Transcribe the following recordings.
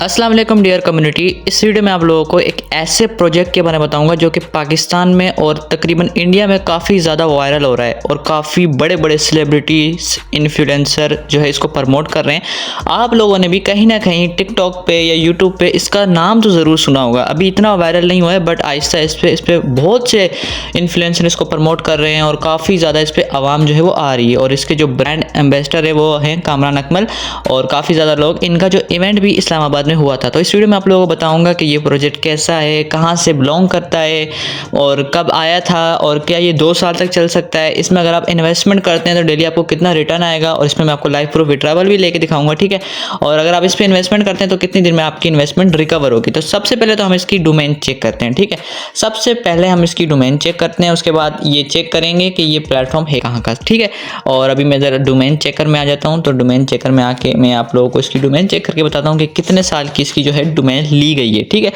अस्सलाम वालेकुम dear community. इस वीडियो में आप लोगों को एक ऐसे प्रोजेक्ट के बारे में बताऊंगा जो कि पाकिस्तान में और तकरीबन इंडिया में काफ़ी ज़्यादा वायरल हो रहा है और काफ़ी बड़े बड़े सेलिब्रिटीज इन्फ्लुएंसर जो है इसको प्रमोट कर रहे हैं। आप लोगों ने भी कहीं ना कहीं टिकटॉक पे या यूट्यूब पे इसका नाम तो ज़रूर सुना होगा। अभी इतना वायरल नहीं हुआ है बट आहिस्ता इस पर बहुत से इन्फ्लुएंसर इसको प्रमोट कर रहे हैं और काफ़ी ज़्यादा इस पर आवाम जो है वो आ रही है। और इसके जो ब्रांड एम्बेसडर है वो हैं कामरान अकमल और काफ़ी ज़्यादा लोग। इनका जो इवेंट भी इस्लामाबाद में हुआ था। तो इस वीडियो में आप लोगों को बताऊंगा कि ये प्रोजेक्ट कैसा है, कहाँ से बिलोंग करता है और कब आया था और क्या ये 2 साल तक चल सकता है। इसमें अगर आप इन्वेस्टमेंट करते हैं तो डेली आपको कितना रिटर्न आएगा और इसमें मैं आपको लाइव प्रूफ विड्रॉवल भी लेके दिखाऊंगा, ठीक है। और अगर आप इस पर इन्वेस्टमेंट करते हैं तो कितनी देर में आपकी इन्वेस्टमेंट रिकवर होगी। तो सबसे पहले तो हम इसकी डोमेन चेक करते हैं, ठीक है। सबसे पहले हम इसकी डोमेन चेक करते हैं, उसके बाद ये चेक करेंगे कि ये प्लेटफॉर्म है कहाँ का, ठीक है। और अभी मैं ज़रा डोमेन चेकर में आ जाता हूँ। तो डोमेन चेकर में आके मैं आप लोगों को इसकी डोमेन चेक करके बताता हूँ कि कितने साल की इसकी जो है डोमेन ली गई है, ठीक है।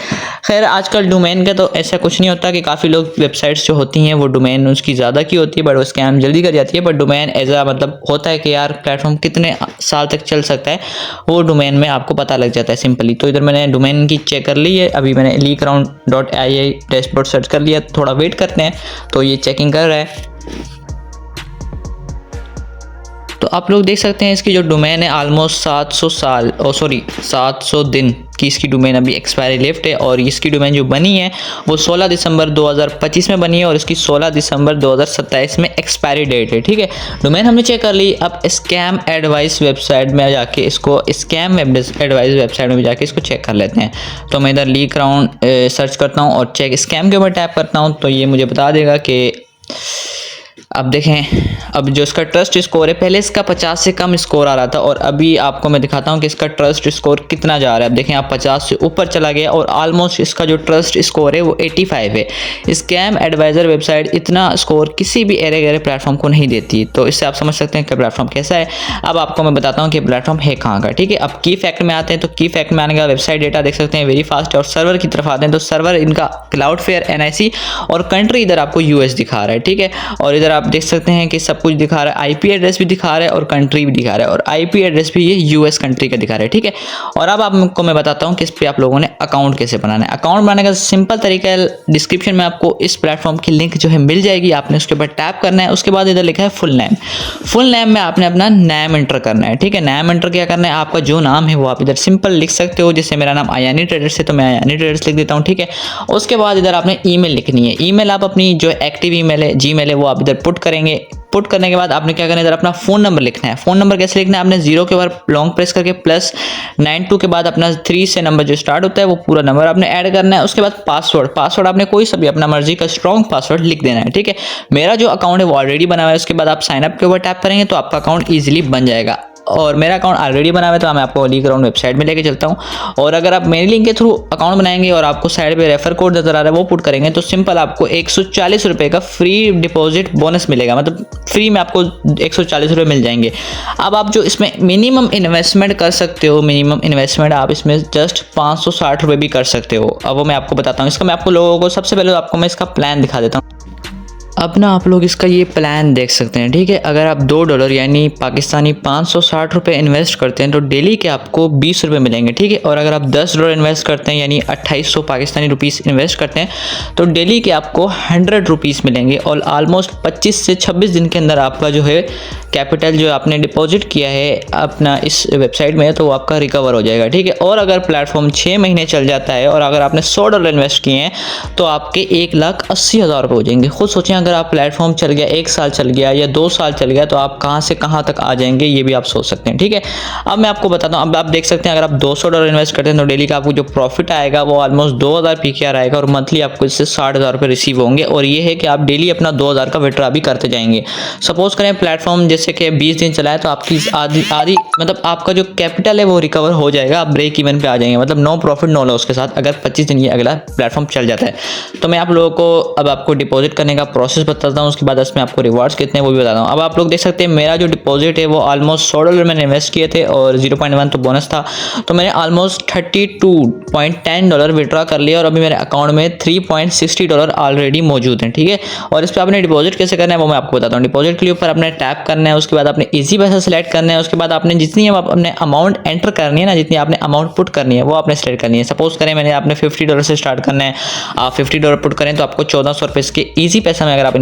खैर आजकल डोमेन का तो ऐसा कुछ नहीं होता कि काफ़ी लोग वेबसाइट्स जो होती हैं वो डोमेन उसकी ज़्यादा की होती है बट वो स्कैम जल्दी कर जाती है। बट डोमेन एज आ मतलब होता है कि यार प्लेटफॉर्म कितने साल तक चल सकता है वो डोमेन में आपको पता लग जाता है सिंपली। तो इधर मैंने डोमेन की चेक कर ली है। अभी मैंने leakraun.ai डैशबोर्ड सर्च कर लिया। थोड़ा वेट करते हैं, तो ये चेकिंग कर रहा है। तो आप लोग देख सकते हैं इसकी जो डोमेन है ऑलमोस्ट 700 दिन की इसकी डोमेन अभी एक्सपायरी लेफ्ट है। और इसकी डोमेन जो बनी है वो 16 दिसंबर 2025 में बनी है और इसकी 16 दिसंबर 2027 में एक्सपायरी डेट है, ठीक है। डोमेन हमने चेक कर ली। अब स्कैम एडवाइस वेबसाइट में जाके इसको स्कैम एडवाइस वेबसाइट में भी जाके इसको चेक कर लेते हैं। तो मैं इधर लीक्राउन सर्च करता हूँ और चेक स्कैम के ऊपर टैप करता हूँ तो ये मुझे बता देगा कि अब देखें अब जो इसका ट्रस्ट स्कोर है, पहले इसका 50 से कम स्कोर आ रहा था और अभी आपको मैं दिखाता हूं कि इसका ट्रस्ट स्कोर कितना जा रहा है। अब देखें आप 50 से ऊपर चला गया और ऑलमोस्ट इसका जो ट्रस्ट स्कोर है वो 85 है। स्कैम एडवाइज़र वेबसाइट इतना स्कोर किसी भी एरे गैरे प्लेटफॉर्म को नहीं देती। तो इससे आप समझ सकते हैं कि प्लेटफॉर्म कैसा है। अब आपको मैं बताता हूँ कि प्लेटफॉर्म है कहाँ का, ठीक है। अब की फैक्ट में आते हैं तो की फैक्ट में आने का वेबसाइट डेटा देख सकते हैं वेरी फास्ट है। और सर्वर की तरफ आते हैं तो सर्वर इनका क्लाउडफेयर NIC और कंट्री इधर आपको US दिखा रहा है, ठीक है। और इधर आप देख सकते हैं कि सब कुछ दिखा रहा है, IP एड्रेस भी दिखा रहा है और कंट्री भी दिखा रहा है और IP एड्रेस भी ये US कंट्री का दिखा रहा है, ठीक है। और अब आपको मैं बताता हूँ कि इस पर आप लोगों ने अकाउंट कैसे बनाना है। अकाउंट बनाने का सिंपल तरीका है, डिस्क्रिप्शन में आपको इस प्लेटफॉर्म की लिंक जो है मिल जाएगी। आपने उसके ऊपर टैप करना है। उसके बाद इधर लिखा है फुल नेम। फुल नेम में आपने अपना नाम एंटर करना है, ठीक है। नाम एंटर क्या करना है, आपका जो नाम है वो आप इधर सिंपल लिख सकते हो। जैसे मेरा नाम आयानी ट्रेडर्स है तो मैं आयानी ट्रेडर्स लिख देता हूँ, ठीक है। उसके बाद इधर आपने ईमेल लिखनी है। ईमेल आप अपनी जो एक्टिव ईमेल है Gmail है वो आप इधर पुट करेंगे। पुट करने के बाद आपने क्या करना है, इधर अपना फ़ोन नंबर लिखना है। फ़ोन नंबर कैसे लिखना है, आपने 0 के बाद लॉन्ग प्रेस करके +92 के बाद अपना 3 से नंबर जो स्टार्ट होता है वो पूरा नंबर आपने ऐड करना है। उसके बाद पासवर्ड आपने कोई सा भी अपना मर्जी का स्ट्रॉन्ग पासवर्ड लिख देना है, ठीक है। मेरा जो अकाउंट है वो ऑलरेडी बना हुआ है। उसके बाद आप साइन अप के ऊपर टैप करेंगे तो आपका अकाउंट ईजिली बन जाएगा। और मेरा अकाउंट ऑलरेडी बना हुआ है तो मैं आपको लीक्राउन वेबसाइट में लेके चलता हूँ। और अगर आप मेरी लिंक के थ्रू अकाउंट बनाएंगे और आपको साइड पे रेफर कोड नजर आ रहा है वो पुट करेंगे तो सिंपल आपको 140 रुपये का फ्री डिपॉजिट बोनस मिलेगा। मतलब फ्री में आपको 140 रुपये मिल जाएंगे। अब आप जो इसमें मिनिमम इन्वेस्टमेंट कर सकते हो, मिनिमम इन्वेस्टमेंट आप इसमें जस्ट 560 रुपये भी कर सकते हो। अब वो मैं आपको बताता हूँ। इसका मैं आपको लोगों को सबसे पहले आपको मैं इसका प्लान दिखा देता हूँ। अब ना आप लोग इसका ये प्लान देख सकते हैं, ठीक है। अगर आप $2 यानी पाकिस्तानी 560 रुपये इन्वेस्ट करते हैं तो डेली के आपको 20 रुपये मिलेंगे, ठीक है। और अगर आप $10 इन्वेस्ट करते हैं यानी 2800 पाकिस्तानी रुपीस इन्वेस्ट करते हैं तो डेली के आपको 100 रुपीस मिलेंगे। और ऑलमोस्ट 25 से 26 दिन के अंदर आपका जो है कैपिटल जो आपने डिपॉजिट किया है अपना इस वेबसाइट में तो वो आपका रिकवर हो जाएगा, ठीक है। और अगर प्लेटफॉर्म 6 महीने चल जाता है और अगर आपने $100 इन्वेस्ट किए हैं तो आपके 1,80,000 रुपये हो जाएंगे। खुद सोचें अगर आप प्लेटफॉर्म चल गया 1 साल चल गया या 2 साल चल गया तो आप कहां से कहां तक आ जाएंगे ये भी आप सोच सकते हैं, ठीक है। अब मैं आपको बताता हूं। अब आप देख सकते हैं अगर आप $200 इन्वेस्ट करते हैं तो डेली का आपको जो प्रॉफिट आएगा वो ऑलमोस्ट 2000 PKR आएगा और मंथली आपको इससे 60,000 रुपये रिसीव होंगे। और ये है कि आप डेली अपना 2000 का विड्रॉ भी करते जाएंगे। सपोज करें प्लेटफॉर्म जैसे कि 20 दिन चला है तो आपकी आधी मतलब आपका जो कैपिटल है वो रिकवर हो जाएगा। आप ब्रेक इवन पे आ जाएंगे, मतलब नो प्रॉफिट नो लॉस के साथ अगर 25 दिन ये अगला प्लेटफॉर्म चल जाता है। तो मैं आप लोगों को अब आपको डिपॉजिट करने का प्रोसेस प्रोसेस बताता हूँ, उसके बाद इसमें आपको रिवार्ड्स कितने वो भी बताता हूँ। अब आप लोग देख सकते हैं मेरा जो डिपॉजिट है वो ऑलमोस्ट $100 मैंने इन्वेस्ट किए थे और 0.1 तो बोनस था, तो मैंने ऑलमोस्ट $32.10 विड्रॉ कर लिया और अभी मेरे अकाउंट में $3.60 ऑलरेडी मौजूद हैं, ठीक है। और इस पर आपने डिपॉजिट कैसे करना है वो मैं आपको बताता हूँ। डिपॉजिट के लिए ऊपर आपने टैप करना है, उसके बाद आपने इजी पैसा सेलेक्ट करना है, उसके बाद आपने जितनी अपने अमाउंट एंटर करनी है ना, जितनी आपने अमाउंट पुट करनी है वो आपने सेलेक्ट करनी है। सपोज करें मैंने आपने $50 से स्टार्ट करना है, आप $50 पुट करें तो आपको ₹1400 के ईजी पैसा में अगर आप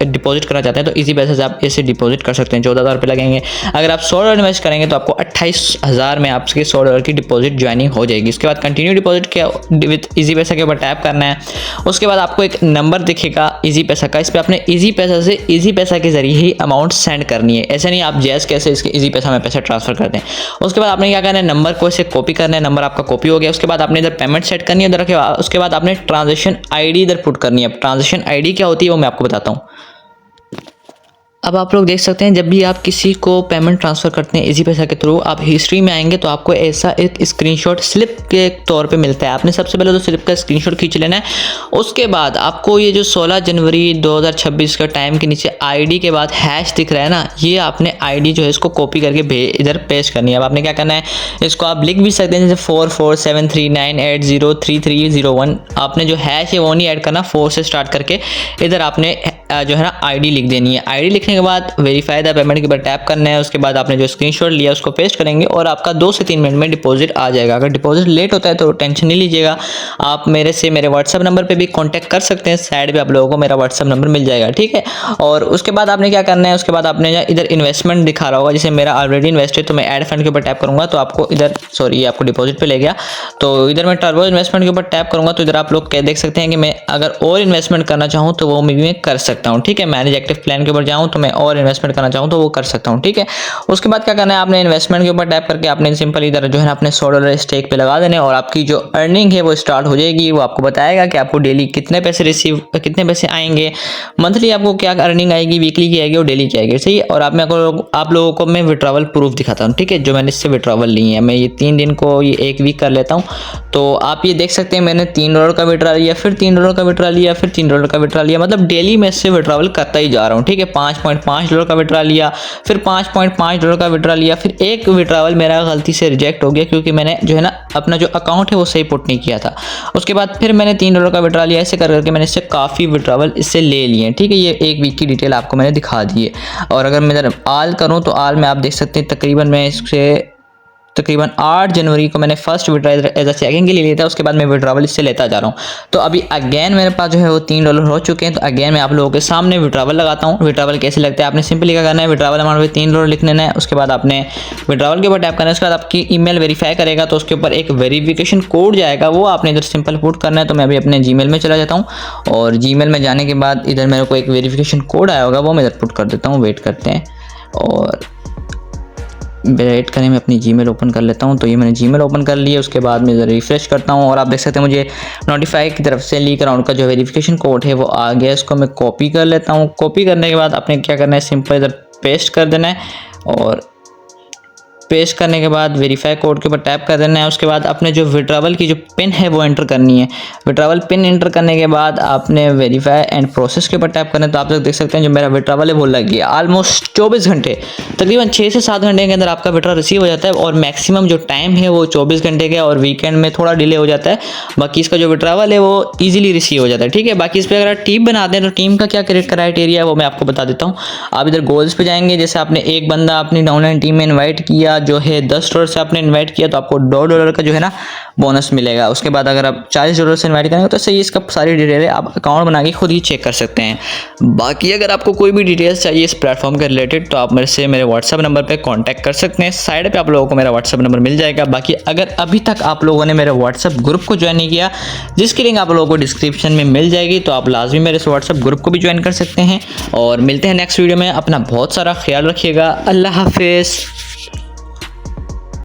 डिपॉजिट करना चाहते हैं तो ईजी पैसा से आप इसे डिपॉजिट कर सकते हैं, ₹14,000 लगेंगे। अगर आप $100 इन्वेस्ट करेंगे तो आपको 28,000 में आपके $100 की डिपॉजिट ज्वाइनिंग हो जाएगी। उसके बाद कंटिन्यू डिपॉजिट के विद ईजी पैसा के ऊपर टैप करना है, उसके बाद आपको एक नंबर दिखेगा ईजी पैसा का, इस पर आपने ईजी पैसा से ईजी पैसा के जरिए ही अमाउंट सेंड करनी है। ऐसे नहीं आप जैस कैसे इसके ईजी पैसा में पैसा ट्रांसफर करते हैं। उसके बाद आपने क्या करना है, नंबर को इसे कॉपी करना है, नंबर आपका कॉपी हो गया। उसके बाद आपने इधर पेमेंट सेट करनी है उधर, उसके बाद आपने ट्रांजेक्शन आईडी इधर पुट करनी है। ट्रांजेक्शन आईडी क्या होती है वो मैं आपको बताता हूँ। अब आप लोग देख सकते हैं जब भी आप किसी को पेमेंट ट्रांसफ़र करते हैं इजी पैसा के थ्रू, आप हिस्ट्री में आएंगे तो आपको ऐसा एक स्क्रीनशॉट स्लिप के तौर पे मिलता है। आपने सबसे पहले तो स्लिप का स्क्रीनशॉट खींच लेना है। उसके बाद आपको ये जो 16 जनवरी 2026 का टाइम के नीचे आईडी के बाद हैश दिख रहा है ना, ये आपने आईडी जो है इसको कॉपी करके इधर पेस्ट करनी है। अब आपने क्या करना है, इसको आप लिख भी सकते हैं जैसे 447398033301। आपने जो हैश है वो नहीं ऐड करना, 4 से स्टार्ट करके इधर आपने जो है ना आईडी लिख देनी है। आईडी लिखने के बाद वेरीफाई द पेमेंट के ऊपर टैप करना है। उसके बाद आपने जो स्क्रीनशॉट लिया उसको पेस्ट करेंगे और आपका 2 से 3 मिनट में डिपॉजिट आ जाएगा। अगर डिपॉजिट लेट होता है तो टेंशन नहीं लीजिएगा, आप मेरे व्हाट्सएप नंबर पे भी कांटेक्ट कर सकते हैं। साइड पे आप लोगों को मेरा व्हाट्सएप नंबर मिल जाएगा, ठीक है। और उसके बाद आपने क्या करना है, उसके बाद आपने इधर इन्वेस्टमेंट दिखा रहा होगा, जैसे मेरा ऑलरेडी इन्वेस्ट है तो मैं ऐड फंड के ऊपर टैप करूंगा तो आपको इधर ये आपको डिपॉजिट पे ले गया। तो इधर मैं टर्बो इन्वेस्टमेंट के ऊपर टैप करूंगा तो इधर आप लोग देख सकते हैं कि मैं अगर और इन्वेस्टमेंट करना चाहूँ तो वो मैं कर सकता हूँ, ठीक है। मैनेज एक्टिव प्लान के ऊपर जाऊँ तो मैं और इन्वेस्टमेंट करना चाहूँ तो वो कर सकता हूँ, ठीक है। उसके बाद क्या करना है, आपने इन्वेस्टमेंट के ऊपर टैप करके आपने सिंपल इधर जो है ना अपने $100 स्टेक पे लगा देने और आपकी जो अर्निंग है वो स्टार्ट हो जाएगी। वो आपको बताएगा कि आपको डेली कितने पैसे आएंगे, मंथली आपको क्या अर्निंग आएगी, वीकली की आएगी और डेली की आएगी, सही है। और आप लोगों को मैं विड्रॉवल प्रूफ दिखाता हूँ, ठीक है, जो मैंने इससे विड्रॉवल ली है। मैं ये 3 दिन को ये 1 वीक कर लेता हूँ। तो आप ये देख सकते हैं मैंने $3 का विड्रॉ लिया, फिर $3 का विड्रॉ लिया, फिर $3 का विड्रॉ लिया, मतलब डेली मैं इससे विड्रॉवल करता ही जा रहा हूँ, ठीक है। $5.5 का विड्रॉ लिया, फिर $5.5 का विड्रॉ लिया, फिर एक विड्रॉवल मेरा गलती से रिजेक्ट हो गया क्योंकि मैंने जो है ना अपना जो अकाउंट है वो सही पुट नहीं किया था। उसके बाद फिर मैंने $3 का विड्रॉ लिया। ऐसे करके मैंने इससे काफ़ी विड्रॉवल इससे ले लिए, ठीक है। ये 1 वीक की डिटेल आपको मैंने दिखा दी है। और अगर मैं इधर आल करूँ तो आल में आप देख सकते हैं तकरीबन 8 जनवरी को मैंने first withdraw as a checking के लिए लिया था। उसके बाद मैं विड्रॉवल इससे लेता जा रहा हूँ। तो अभी अगेन मेरे पास जो है वो $3 हो चुके हैं। तो अगेन मैं आप लोगों के सामने विड्रॉवल लगाता हूँ। विड्रॉवल कैसे लगता है, आपने सिंपली क्या करना है, विड्रॉवल अमाउंट पे $3 लिख लेना है। उसके बाद आपने विड्रॉवल के ऊपर टैप करना है। उसके बाद आपकी ईमेल वेरीफाई करेगा तो उसके ऊपर एक वेरिफिकेशन कोड जाएगा, वो आपने इधर सिंपल पुट करना है। तो मैं अभी अपने जीमेल में चला जाता हूँ और जीमेल में जाने के बाद इधर मेरे को एक वेरिफिकेशन कोड आया होगा, वो मैं इधर पुट कर देता हूँ। वेट करते हैं और वेट करें, मैं अपनी जीमेल ओपन कर लेता हूं। तो ये मैंने जीमेल ओपन कर लिया। उसके बाद मैं इधर रिफ्रेश करता हूं और आप देख सकते हैं मुझे नोटिफाई की तरफ से लीक अराउंड का जो वेरिफिकेशन कोड है वो आ गया। इसको मैं कॉपी कर लेता हूं। कॉपी करने के बाद आपने क्या करना है, सिंपल इधर पेस्ट कर देना है और पेस्ट करने के बाद वेरीफाई कोड के ऊपर टैप कर देना है। उसके बाद अपने जो विड्रॉवल की जो पिन है वो एंटर करनी है। विड्रॉवल पिन एंटर करने के बाद आपने वेरीफाई एंड प्रोसेस के ऊपर टैप करना है। तो आप लोग देख सकते हैं जो मेरा विड्रॉवल है वो लग गया। ऑलमोस्ट 24 घंटे, तकरीबन 6 से 7 घंटे के अंदर आपका विड्रॉ रिसीव हो जाता है और मैक्सिमम जो टाइम है वो 24 घंटे का और वीकेंड में थोड़ा डिले हो जाता है। बाकी इसका जो विड्रॉवल है वो ईजिली रिसीव हो जाता है, ठीक है। बाकी इस पर अगर टीम बनाते हैं तो टीम का क्या क्राइटेरिया है वो मैं आपको बता देता हूँ। आप इधर गोल्स पे जाएंगे, जैसे आपने एक बंदा अपनी ऑनलाइन टीम में इन्वाइट किया जो है $10 से आपने इन्वाइट किया तो आपको $2 का जो है ना बोनस मिलेगा। उसके बाद अगर आप $40 से इन्वाइट करेंगे तो सही, इसका सारी डिटेल है, आप अकाउंट बना के खुद ही चेक कर सकते हैं। बाकी अगर आपको कोई भी डिटेल्स चाहिए इस प्लेटफॉर्म के रिलेटेड तो आप मेरे व्हाट्सएप नंबर पे कांटेक्ट कर सकते हैं। साइड पे आप लोगों को मेरा व्हाट्सएप नंबर मिल जाएगा। बाकी अगर अभी तक आप लोगों ने मेरे व्हाट्सएप ग्रुप को ज्वाइन नहीं किया, जिसकी लिंक आप लोगों को डिस्क्रिप्शन में मिल जाएगी, तो आप लाजमी मेरे व्हाट्सएप ग्रुप को भी ज्वाइन कर सकते हैं। और मिलते हैं नेक्स्ट वीडियो में। अपना बहुत सारा ख्याल रखिएगा। अल्लाह हाफिज़।